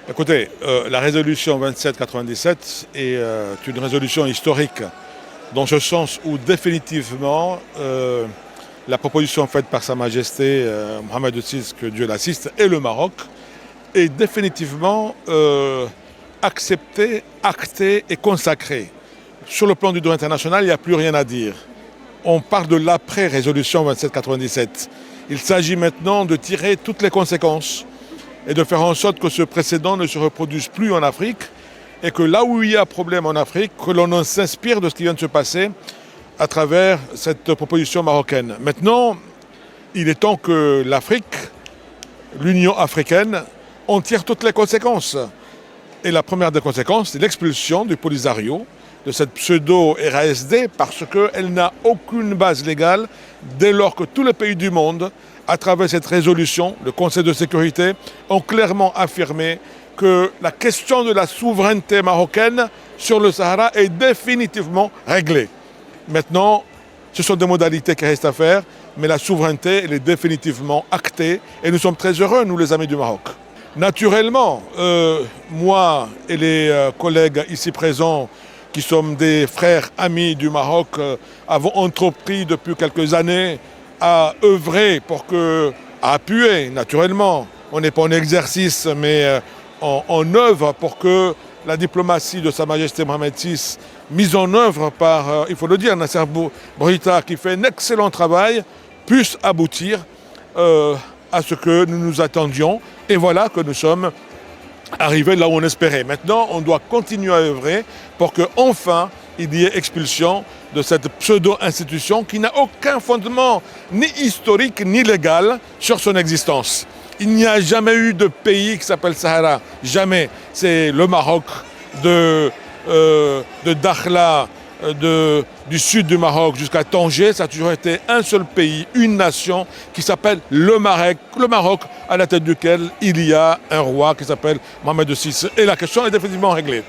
Écoutez, la résolution 2797 est une résolution historique dans ce sens où définitivement la proposition faite par Sa Majesté Mohamed VI, que Dieu l'assiste, et le Maroc est définitivement acceptée, actée et consacrée. Sur le plan du droit international, il n'y a plus rien à dire. On parle de l'après-résolution 2797. Il s'agit maintenant de tirer toutes les conséquences et de faire en sorte que ce précédent ne se reproduise plus en Afrique et que là où il y a problème en Afrique, que l'on s'inspire de ce qui vient de se passer à travers cette proposition marocaine. Maintenant, il est temps que l'Afrique, l'Union africaine, en tire toutes les conséquences. Et la première des conséquences, c'est l'expulsion du Polisario, de cette pseudo-RASD, parce qu'elle n'a aucune base légale dès lors que tous les pays du monde, à travers cette résolution, le Conseil de sécurité, ont clairement affirmé que la question de la souveraineté marocaine sur le Sahara est définitivement réglée. Maintenant, ce sont des modalités qui restent à faire, mais la souveraineté, elle est définitivement actée et nous sommes très heureux, nous les amis du Maroc. Naturellement, moi et les collègues ici présents, qui sommes des frères amis du Maroc, avons entrepris depuis quelques années à œuvrer pour que, à appuyer naturellement, on n'est pas en exercice mais en œuvre pour que la diplomatie de Sa Majesté Mohamed VI, mise en œuvre par, il faut le dire, Nasser Bourita, qui fait un excellent travail, puisse aboutir à ce que nous nous attendions. Et voilà que nous sommes arrivés là où on espérait. Maintenant, on doit continuer à œuvrer pour qu'enfin, il y ait expulsion de cette pseudo-institution qui n'a aucun fondement, ni historique, ni légal, sur son existence. Il n'y a jamais eu de pays qui s'appelle Sahara. Jamais. C'est le Maroc de Dakhla, du sud du Maroc jusqu'à Tanger. Ça a toujours été un seul pays, une nation qui s'appelle le Maroc, à la tête duquel il y a un roi qui s'appelle Mohamed VI. Et la question est définitivement réglée.